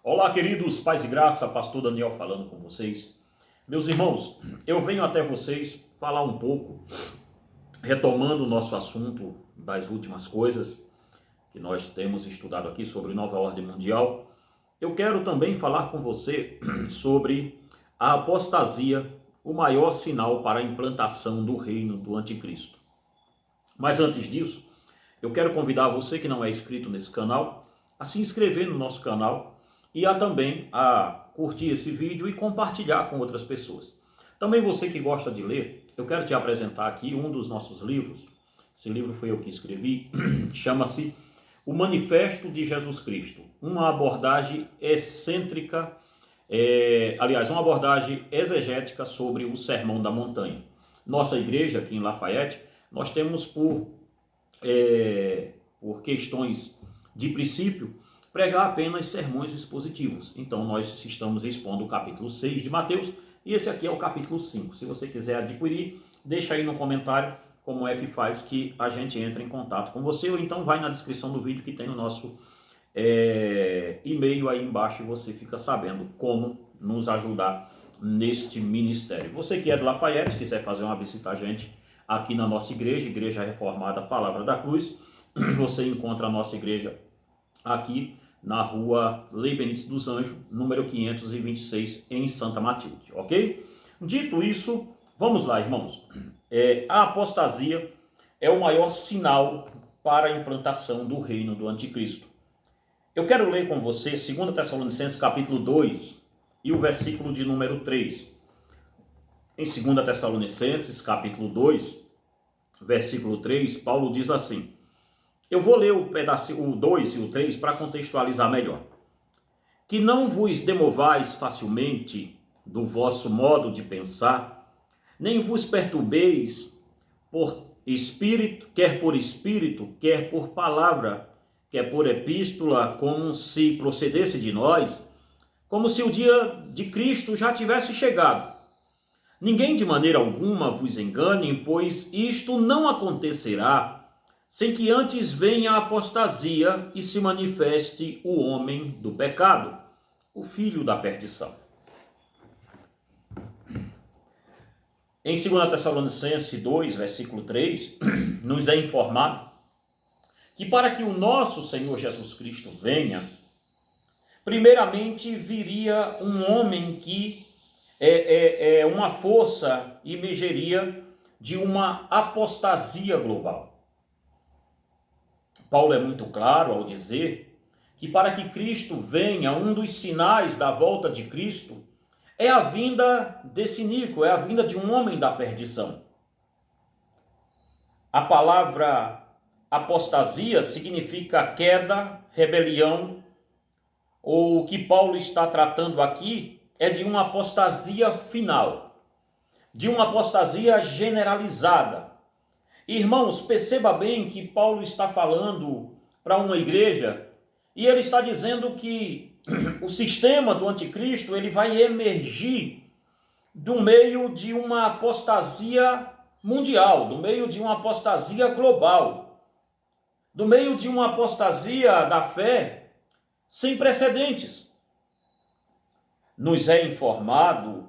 Olá, queridos pais de graça, pastor Daniel falando com vocês. Meus irmãos, eu venho até vocês falar um pouco, retomando o nosso assunto das últimas coisas que nós temos estudado aqui sobre nova ordem mundial. Eu quero também falar com você sobre a apostasia, o maior sinal para a implantação do reino do anticristo. Mas antes disso, eu quero convidar você que não é inscrito nesse canal a se inscrever no nosso canal e também a curtir esse vídeo e compartilhar com outras pessoas. Também você que gosta de ler, eu quero te apresentar aqui um dos nossos livros. Esse livro foi eu que escrevi, chama-se O Manifesto de Jesus Cristo, uma abordagem excêntrica, uma abordagem exegética sobre o Sermão da Montanha. Nossa igreja aqui em Lafayette, nós temos por questões de princípio, pregar apenas sermões expositivos. Então nós estamos expondo o capítulo 6 de Mateus e esse aqui é o capítulo 5. Se você quiser adquirir, deixa aí no comentário como é que faz que a gente entre em contato com você, ou então vai na descrição do vídeo que tem o nosso e-mail aí embaixo e você fica sabendo como nos ajudar neste ministério. Você que é de Lafayette, quiser fazer uma visita a gente aqui na nossa igreja, Igreja Reformada Palavra da Cruz, você encontra a nossa igreja aqui na rua Leibniz dos Anjos, número 526, em Santa Matilde, ok? Dito isso, vamos lá, irmãos. A apostasia é o maior sinal para a implantação do reino do anticristo. Eu quero ler com você 2 Tessalonicenses capítulo 2 e o versículo de número 3. Em 2 Tessalonicenses capítulo 2, versículo 3, Paulo diz assim: eu vou ler o 2 e o 3 para contextualizar melhor. Que não vos demovais facilmente do vosso modo de pensar, nem vos perturbeis por espírito, quer por palavra, quer por epístola, como se procedesse de nós, como se o dia de Cristo já tivesse chegado. Ninguém de maneira alguma vos engane, pois isto não acontecerá sem que antes venha a apostasia e se manifeste o homem do pecado, o filho da perdição. Em 2 Tessalonicenses 2, versículo 3, nos é informado que para que o nosso Senhor Jesus Cristo venha, primeiramente viria um homem que uma força emergeria de uma apostasia global. Paulo é muito claro ao dizer que para que Cristo venha, um dos sinais da volta de Cristo é a vinda desse Nico, é a vinda de um homem da perdição. A palavra apostasia significa queda, rebelião, ou o que Paulo está tratando aqui é de uma apostasia final, de uma apostasia generalizada. Irmãos, perceba bem que Paulo está falando para uma igreja e ele está dizendo que o sistema do anticristo ele vai emergir do meio de uma apostasia mundial, do meio de uma apostasia global, do meio de uma apostasia da fé sem precedentes. Nos é informado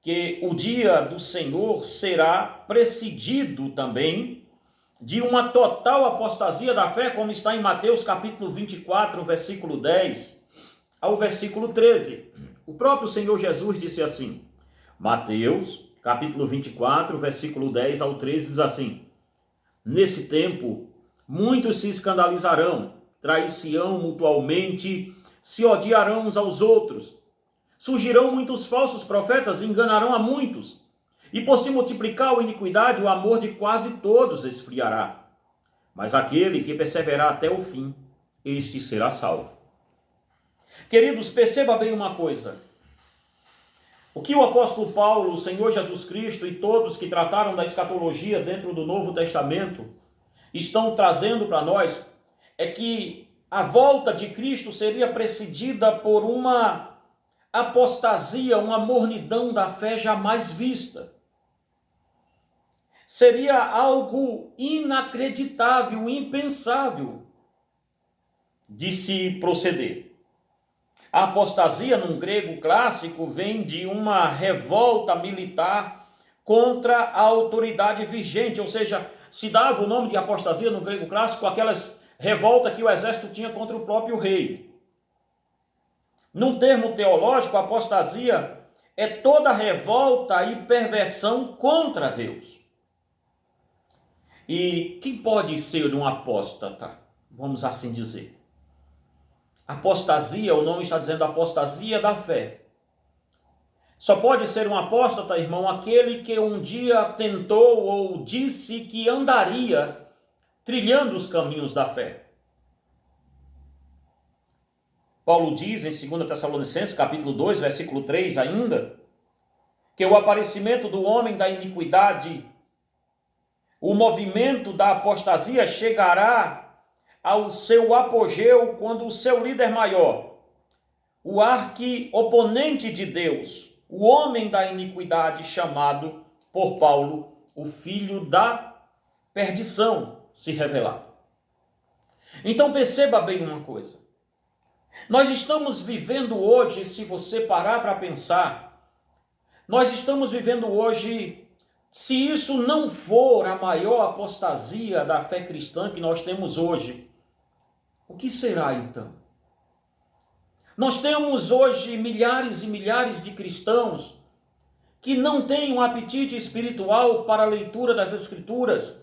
que o dia do Senhor será precedido também de uma total apostasia da fé, como está em Mateus capítulo 24, versículo 10 ao versículo 13. O próprio Senhor Jesus disse assim, Mateus capítulo 24, versículo 10 ao 13 diz assim: nesse tempo, muitos se escandalizarão, trair-se-ão mutualmente, se odiarão uns aos outros. Surgirão muitos falsos profetas e enganarão a muitos. E por se multiplicar a iniquidade, o amor de quase todos esfriará. Mas aquele que perseverar até o fim, este será salvo. Queridos, perceba bem uma coisa. O que o apóstolo Paulo, o Senhor Jesus Cristo e todos que trataram da escatologia dentro do Novo Testamento estão trazendo para nós é que a volta de Cristo seria precedida por uma apostasia, uma mornidão da fé jamais vista. Seria algo inacreditável, impensável de se proceder. A apostasia, num grego clássico, vem de uma revolta militar contra a autoridade vigente, ou seja, se dava o nome de apostasia no grego clássico aquelas revoltas que o exército tinha contra o próprio rei. Num termo teológico, a apostasia é toda revolta e perversão contra Deus. E quem pode ser um apóstata? Vamos assim dizer. Apostasia, o nome está dizendo apostasia da fé. Só pode ser um apóstata, irmão, aquele que um dia tentou ou disse que andaria trilhando os caminhos da fé. Paulo diz em 2 Tessalonicenses, capítulo 2, versículo 3 ainda, que o aparecimento do homem da iniquidade, o movimento da apostasia chegará ao seu apogeu quando o seu líder maior, o arqui-oponente de Deus, o homem da iniquidade, chamado por Paulo, o filho da perdição, se revelar. Então perceba bem uma coisa. Nós estamos vivendo hoje, se você parar para pensar, nós estamos vivendo hoje, se isso não for a maior apostasia da fé cristã que nós temos hoje, o que será então? Nós temos hoje milhares e milhares de cristãos que não têm um apetite espiritual para a leitura das Escrituras.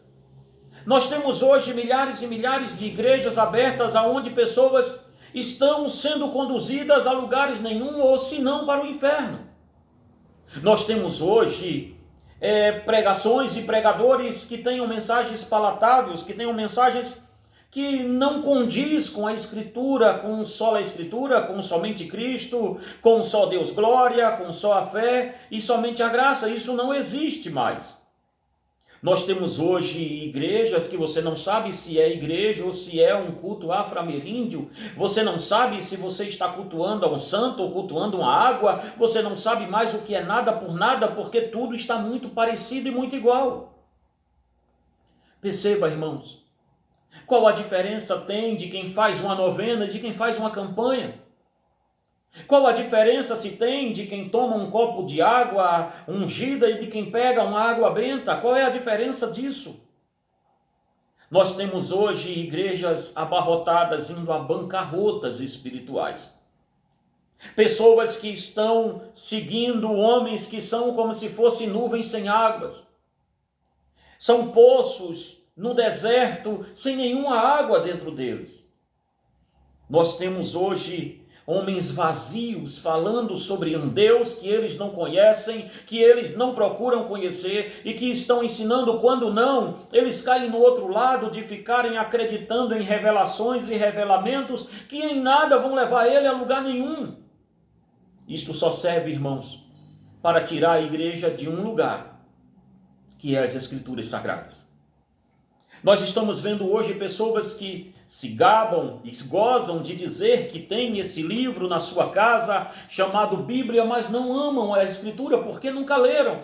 Nós temos hoje milhares e milhares de igrejas abertas aonde pessoas estão sendo conduzidas a lugares nenhum ou se não para o inferno. Nós temos hoje pregações e pregadores que tenham mensagens palatáveis, que tenham mensagens que não condiz com a Escritura, com só a Escritura, com somente Cristo, com só Deus glória, com só a fé e somente a graça. Isso não existe mais. Nós temos hoje igrejas que você não sabe se é igreja ou se é um culto afro-ameríndio. Você não sabe se você está cultuando a um santo ou cultuando uma água. Você não sabe mais o que é nada por nada, porque tudo está muito parecido e muito igual. Perceba, irmãos, qual a diferença tem de quem faz uma novena e de quem faz uma campanha? Qual a diferença se tem de quem toma um copo de água ungida e de quem pega uma água benta? Qual é a diferença disso? Nós temos hoje igrejas abarrotadas indo a bancarrotas espirituais. Pessoas que estão seguindo homens que são como se fossem nuvens sem águas. São poços no deserto sem nenhuma água dentro deles. Nós temos hoje homens vazios falando sobre um Deus que eles não conhecem, que eles não procuram conhecer e que estão ensinando quando não, eles caem no outro lado de ficarem acreditando em revelações e revelamentos que em nada vão levar ele a lugar nenhum. Isto só serve, irmãos, para tirar a igreja de um lugar, que é as Escrituras Sagradas. Nós estamos vendo hoje pessoas que se gabam e gozam de dizer que tem esse livro na sua casa chamado Bíblia, mas não amam a Escritura porque nunca leram.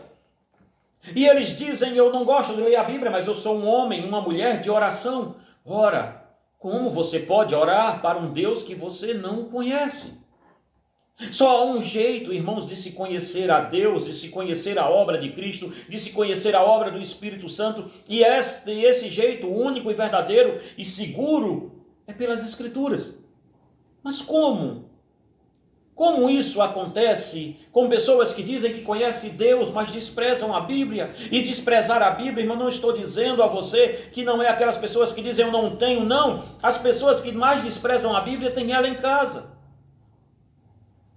E eles dizem, eu não gosto de ler a Bíblia, mas eu sou um homem, uma mulher de oração. Ora, como você pode orar para um Deus que você não conhece? Só há um jeito, irmãos, de se conhecer a Deus, de se conhecer a obra de Cristo, de se conhecer a obra do Espírito Santo, e esse jeito único e verdadeiro e seguro é pelas Escrituras. Mas como? Como isso acontece com pessoas que dizem que conhecem Deus, mas desprezam a Bíblia? E desprezar a Bíblia, irmão, não estou dizendo a você que não é aquelas pessoas que dizem eu não tenho, não. As pessoas que mais desprezam a Bíblia têm ela em casa.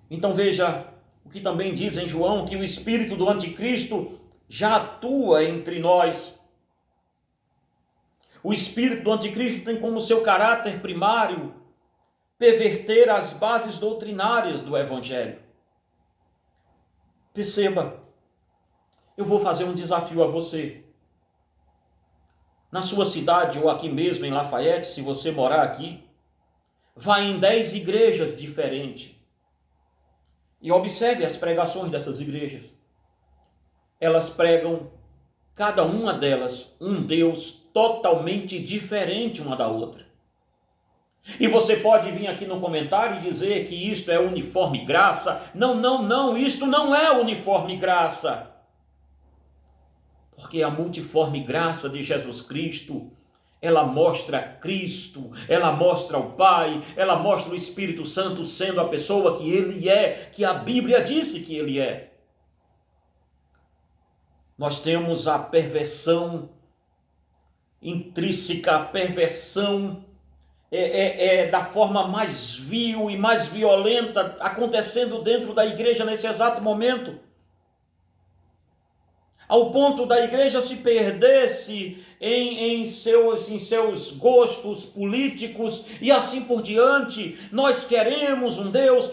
Então veja o que também diz em João, que o espírito do anticristo já atua entre nós. O espírito do anticristo tem como seu caráter primário perverter as bases doutrinárias do evangelho. Perceba, eu vou fazer um desafio a você. Na sua cidade ou aqui mesmo em Lafayette, se você morar aqui, vá em 10 igrejas diferentes. E observe as pregações dessas igrejas. Elas pregam, cada uma delas, um Deus totalmente diferente uma da outra. E você pode vir aqui no comentário e dizer que isto é uniforme graça. Não, não, não, isto não é uniforme graça. Porque a multiforme graça de Jesus Cristo, ela mostra Cristo, ela mostra o Pai, ela mostra o Espírito Santo sendo a pessoa que Ele é, que a Bíblia disse que Ele é. Nós temos a perversão intrínseca, a perversão da forma mais vil e mais violenta acontecendo dentro da igreja nesse exato momento. Ao ponto da igreja se perdesse em seus gostos políticos e assim por diante. Nós queremos um Deus,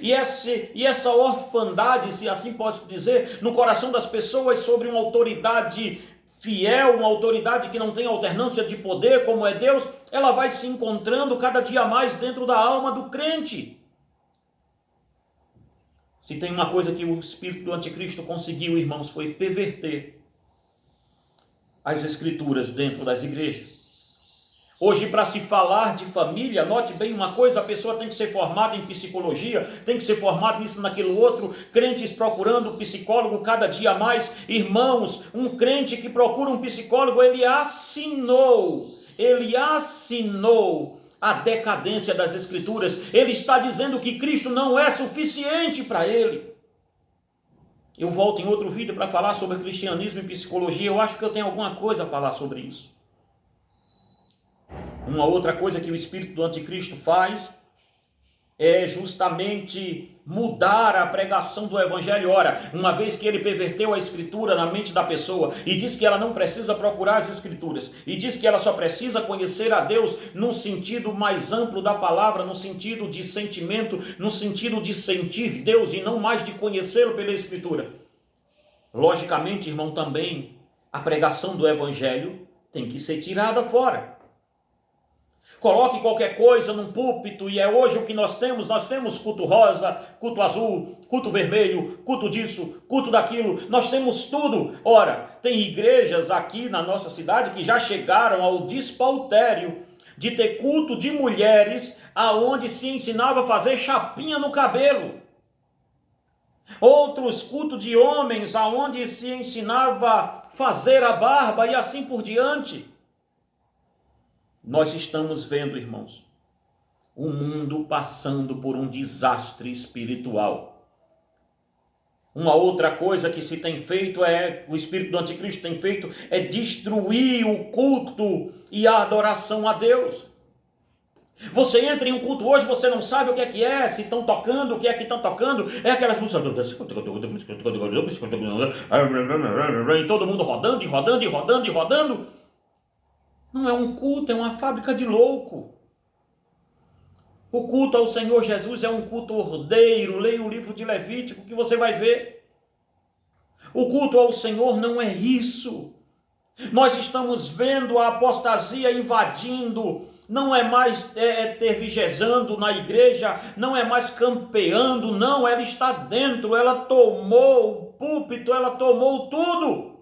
e essa orfandade, se assim posso dizer, no coração das pessoas sobre uma autoridade fiel, uma autoridade que não tem alternância de poder, como é Deus, ela vai se encontrando cada dia mais dentro da alma do crente. Se tem uma coisa que o espírito do anticristo conseguiu, irmãos, foi perverter as escrituras dentro das igrejas. Hoje, para se falar de família, note bem uma coisa, a pessoa tem que ser formada em psicologia, tem que ser formada nisso, naquilo outro, crentes procurando psicólogo cada dia mais. Irmãos, um crente que procura um psicólogo, ele assinou a decadência das escrituras. Ele está dizendo que Cristo não é suficiente para ele. Eu volto em outro vídeo para falar sobre cristianismo e psicologia. Eu acho que eu tenho alguma coisa a falar sobre isso. Uma outra coisa que o espírito do anticristo faz é justamente mudar a pregação do evangelho. Ora, uma vez que ele perverteu a escritura na mente da pessoa e diz que ela não precisa procurar as escrituras, e diz que ela só precisa conhecer a Deus num sentido mais amplo da palavra, no sentido de sentimento, no sentido de sentir Deus e não mais de conhecê-lo pela escritura. Logicamente, irmão, também a pregação do evangelho tem que ser tirada fora. Coloque qualquer coisa num púlpito e é hoje o que nós temos culto rosa, culto azul, culto vermelho, culto disso, culto daquilo, nós temos tudo. Ora, tem igrejas aqui na nossa cidade que já chegaram ao despautério de ter culto de mulheres aonde se ensinava a fazer chapinha no cabelo. Outros cultos de homens aonde se ensinava a fazer a barba e assim por diante. Nós estamos vendo, irmãos, o mundo passando por um desastre espiritual. Uma outra coisa que se tem feito o espírito do anticristo tem feito, é destruir o culto e a adoração a Deus. Você entra em um culto hoje, você não sabe o que é, se estão tocando, o que é que estão tocando, é aquelas músicas, e todo mundo rodando e rodando e rodando e rodando. Não é um culto, é uma fábrica de louco. O culto ao Senhor Jesus é um culto ordeiro. Leia o livro de Levítico que você vai ver. O culto ao Senhor não é isso. Nós estamos vendo a apostasia invadindo. Não é mais tervigezando na igreja, não é mais campeando, não, ela está dentro, ela tomou o púlpito, ela tomou tudo.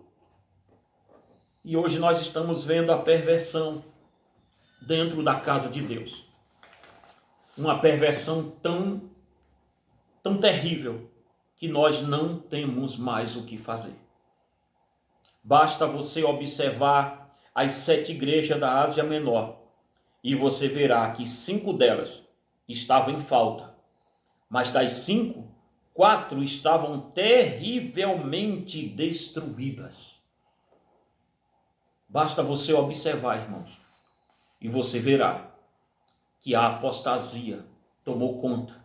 E hoje nós estamos vendo a perversão dentro da casa de Deus. Uma perversão tão terrível que nós não temos mais o que fazer. Basta você observar as 7 igrejas da Ásia Menor e você verá que 5 delas estavam em falta. Mas das 5, 4 estavam terrivelmente destruídas. Basta você observar, irmãos, e você verá que a apostasia tomou conta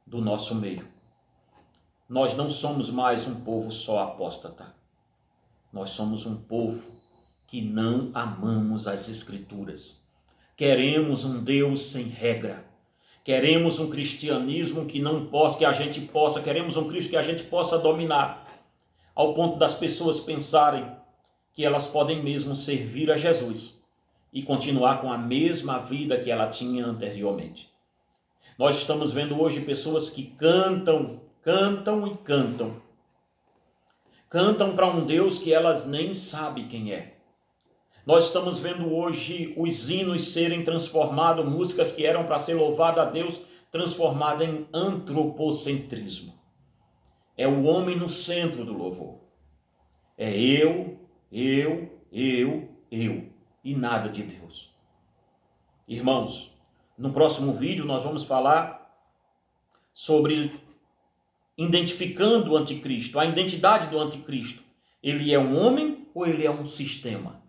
do nosso meio. Nós não somos mais um povo só apóstata. Nós somos um povo que não amamos as Escrituras. Queremos um Deus sem regra. Queremos um cristianismo que a gente possa, queremos um Cristo que a gente possa dominar, ao ponto das pessoas pensarem que elas podem mesmo servir a Jesus e continuar com a mesma vida que ela tinha anteriormente. Nós estamos vendo hoje pessoas que cantam para um Deus que elas nem sabem quem é. Nós estamos vendo hoje os hinos serem transformados, músicas que eram para ser louvadas a Deus, transformadas em antropocentrismo. É o homem no centro do louvor. É eu, e nada de Deus. Irmãos, no próximo vídeo nós vamos falar sobre identificando o anticristo, a identidade do anticristo. Ele é um homem ou ele é um sistema?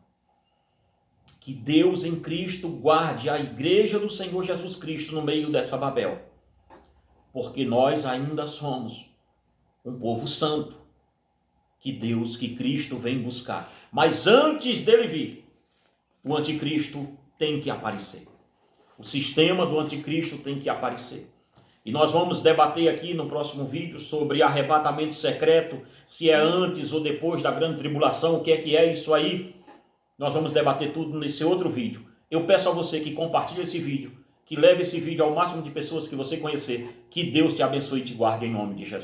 Que Deus em Cristo guarde a igreja do Senhor Jesus Cristo no meio dessa Babel. Porque nós ainda somos um povo santo, que Cristo vem buscar. Mas antes dele vir, o anticristo tem que aparecer. O sistema do anticristo tem que aparecer. E nós vamos debater aqui no próximo vídeo sobre arrebatamento secreto, se é antes ou depois da grande tribulação, o que é isso aí. Nós vamos debater tudo nesse outro vídeo. Eu peço a você que compartilhe esse vídeo, que leve esse vídeo ao máximo de pessoas que você conhecer. Que Deus te abençoe e te guarde em nome de Jesus.